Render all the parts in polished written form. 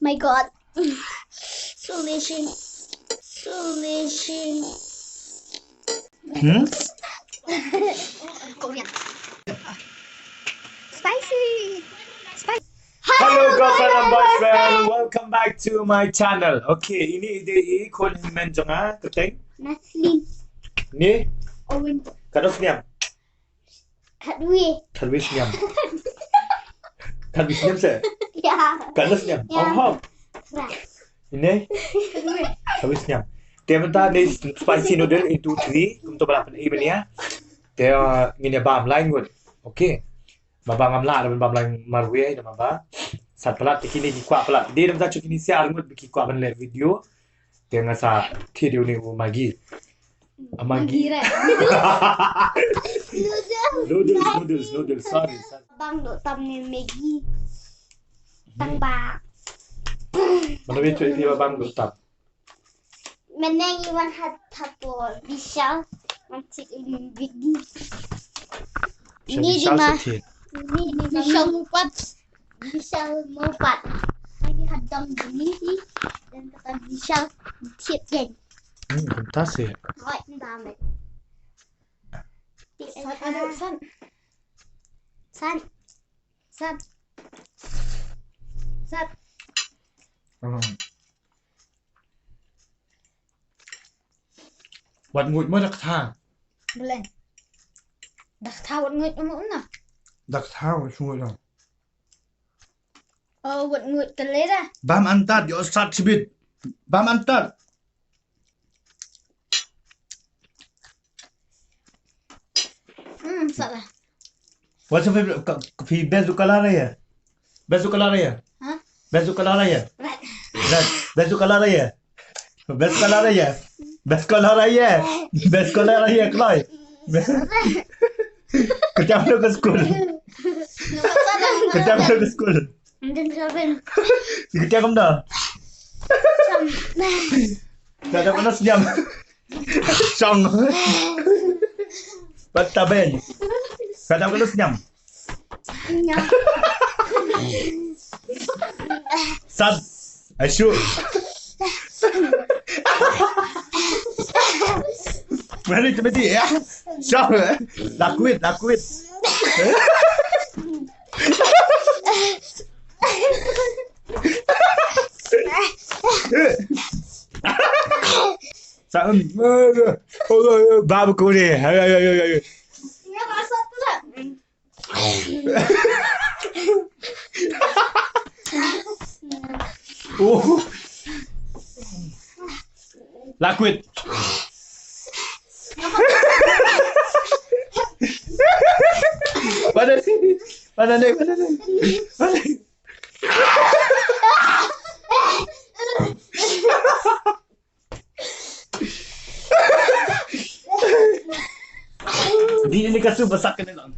My God. Solution. Solution. Korean. Spicy. Spicy. Hello girlfriend and boyfriend, welcome back to my channel. Okay, ini ide kon men jonga keteng. Nasli. Ni Owen. kados niam. Kadwi. Kadwis niam. Kadwis niam se. Ya. Kados niam. Oh. Ini Kadwi. kadwis niam. Dia minta ni spicy noodle into 3 untuk balapan ini ya. Dia ngini bam lain gut. Okay. Babang amla dan babang marwe dan baba. Sat pelat kini di kuat pelat. Dia minta cuk ini siar gut biki kuat ben video. Dia ngasa video ni magi. Magi. Noodles. Sorry. Bang duk tam ni Maggi. Tang bạc. Mana betul ini babang dutap. Menang iwan hat tapol. Bisa. Mancik ini Maggi. Ini di mana? Ini di bisa mupat. Bisa mupat. Ini hadang bunyi sih. Dan kata bisa tiap jen. Fantastic. Rồi, damit. San. San. San. San. Wat ngụy mới đặc thang. Lên. Đặt thao vật người trong mũn nào. Đặc thang ngụy rồi. Vật người tần lấy ra. Bam antat yo sat sibit. Bam antat. Sợ là. What's your favorite? Best color ya? Best color ya? Hả? Best color ya? Red. Red. Best color ya? Best color ya? Best color ya? Best color ya Chloe. Kejam lu ke school. Kejam lu ke school. Đừng cho bên. Kejam kamu dah. Dah mana senyum. Song. Bata ben. Kejam kamu senyum. Sad. Asyuk. Mana ni mesti ya? Song. Lakuit. Saan? Babu ko ni. Ay. Nghe bà sợ tức là. Oh. Lakuit. Mana ni? Di ni kasu besar kena lang.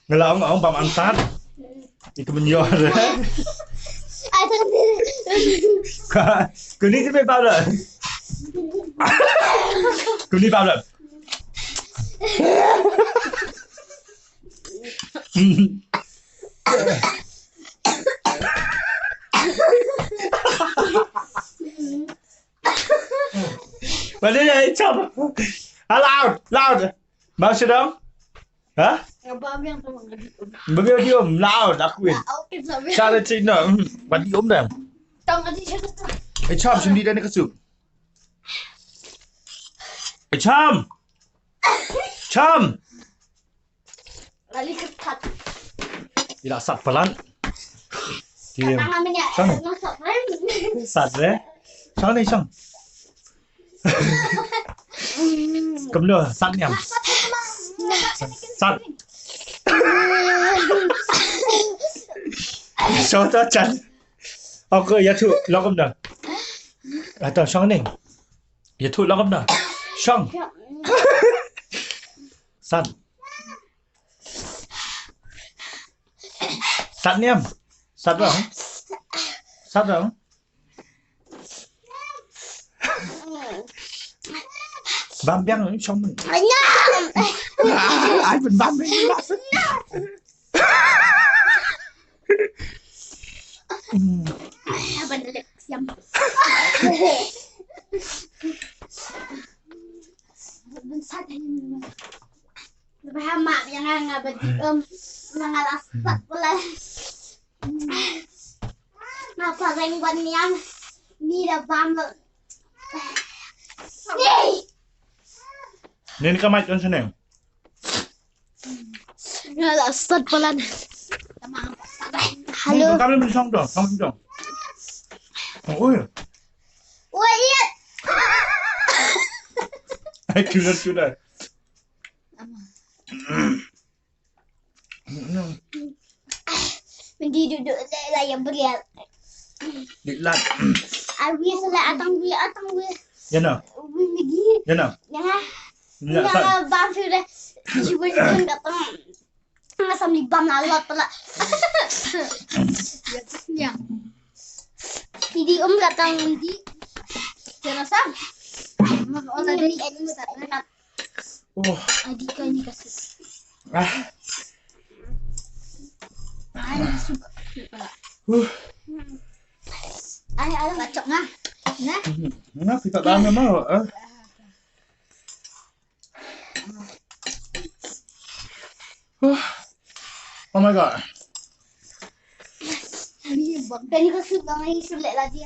Ngelaong ông bam antat. Itu menyor. Ai thân Cứ đi sẽ bao rồi. Cứ đi bao rồi. Mà đi đây chậm. Loud. Bao nhiêu đâu? Hả? Ngabab yang sama ngadi. Bagi dia loud aku win. Oke, sabi. Cara Cina. Bagi dah. Tong ngadi siya sa. Cham sini dah ni kasut. Cham. Lali ketat. Tidak sat pelan. Dia Tangan mình nhẹ. Xong. Nó sợ lắm. sat deh. Sang ni sang. Cầm lửa sat nhầm. Sat. Cho ta chắn. Ok, ya thu lo cầm dah. Atau sang ni. Ya thu lo cầm dah. Sang. Sat. Sat niam. Sat dong. bam biang nó xong mình Anh nhá. ai mình bam đi Abang dah siam. Bensat ini. Lepas mak yang ngabet mengalasat pula. Ngapa rengwan yang ni dah bam. nên cái mạch con xem Ngalasat pula. Halo. Kamu belum xong dong, xong dong. Ôi, Wait. sudah. Mesti duduk lah yang berat. Diklat. Awi salah atang wi. Ya no, Wi lagi. ya no. Ya. Ya bam sudah. Cuba datang. Masam ni bam lalat pula. Ya. Jadi datang di. Jangan sam. Oh tadi ini tak. Oh, Adik ini kasih. ah, Ay suka. Ay bacok ngah. Nah. nó thì tao nó mau. Oh my god. Ini kasih bang ini sulit lagi.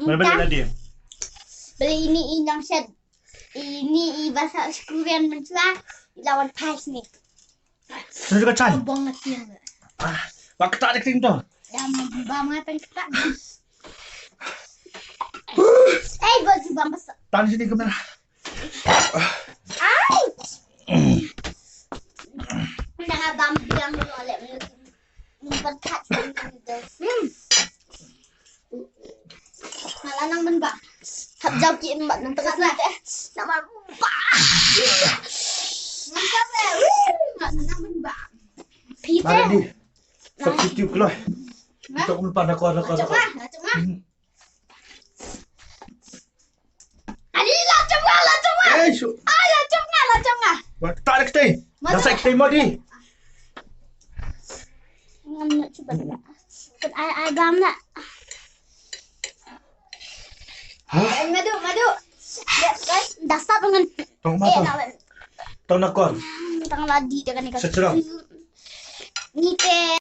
Mana balik dia? Beli ini inang shed. Ini bahasa Korean mencela lawan Pais ni. Saya juga can. Bong ngerti enggak? Pak ketak dia keting tu. Dah bam ngapain kita? Baju bam besar. Tahan sini ke mana? Ay! Jangan bam yang menolak memperkat itu. Malah nang men bak. Hab jauh ki mbak nang tegas lah teh. Nak bak. Mantap eh. Mak nang men bak. Pite. Mana di? Substitute keluar. Untuk melupaan aku. Macam mana? Lah cuma. Eh, su. Lah cuma. Pak ketak dia keting. Dah saya keting mau di. Nak cuba tak? Ai bam tak? Madu. Dah start dengan Tong mata. Tong nakon. tang ladi dia kan ikat. Secerang. Ni teh.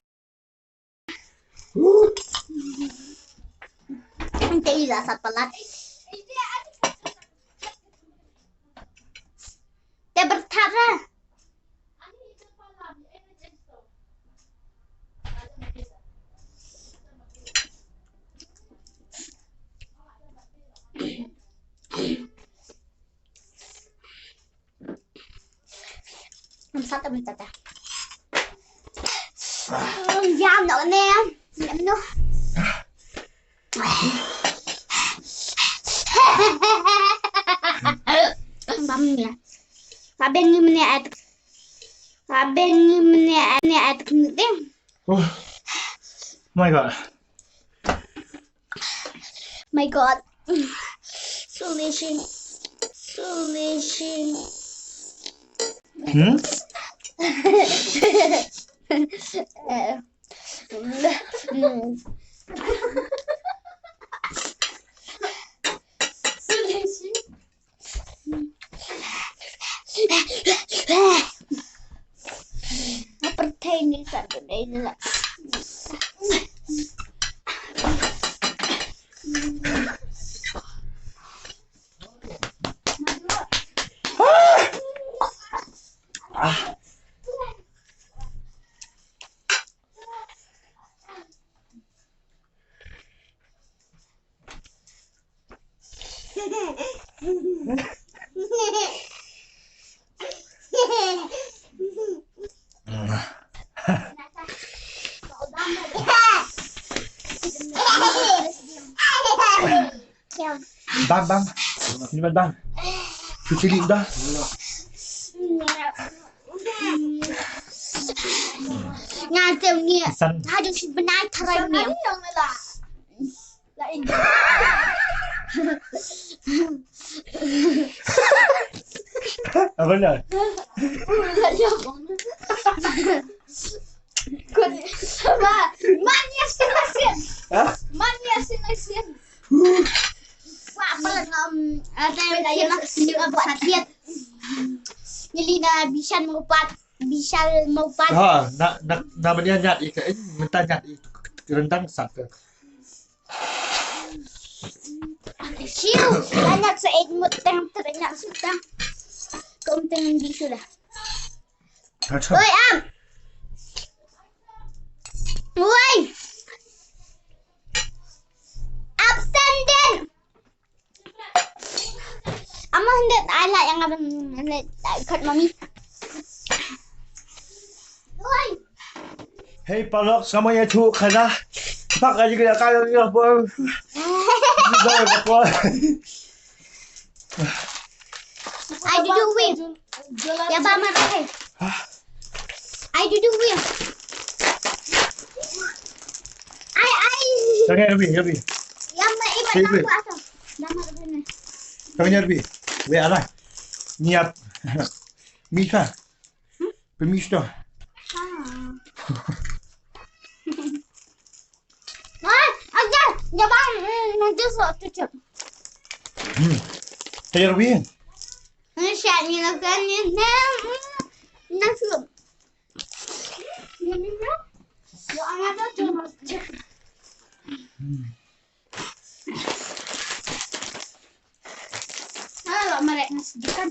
Nanti lah sat pelat. Dia bertara. Satu minta teh. Jam nữa nè. Em nó. Bấm nè. Và bên như nè. Và bên như nè nè. Oh my god. My god. Solution. Hmm? Pertanyaan satu ini lah. Bang. Ini bang. Cuci lip dah. Ngajem ni. San. Aduh si benar terai ni. Apa dah? Mania sinasin. Hah? Mania sinasin. Wah, pala ada yang buat diet. Jadi na bisa maupat. Ha, nak dia nyat ik minta nyat ik rendang sak. Siu, banyak saya mutang ternyata sudah. Konten di sudah. Macam. Oi, Am. Oi. Absen din. Ama hendak ala yang hendak kat mami. Oi. Hei palok semuanya cu kana. Pak aja kita kaya ya apa. Dah apa. I do win. Ya ba marah. I do win. Jangan lebih. Ya ma ibat Hey, wait. aku atau. Nama benar. Jangan lebih. We ala. Niat. Misa. Permis dah. Ajar, jangan nanti sok tutup. Jangan lebih. Saya ni lakukan ni, nasi. Ini ya, ya anak tu cuma. Kalau mereka nasi kan,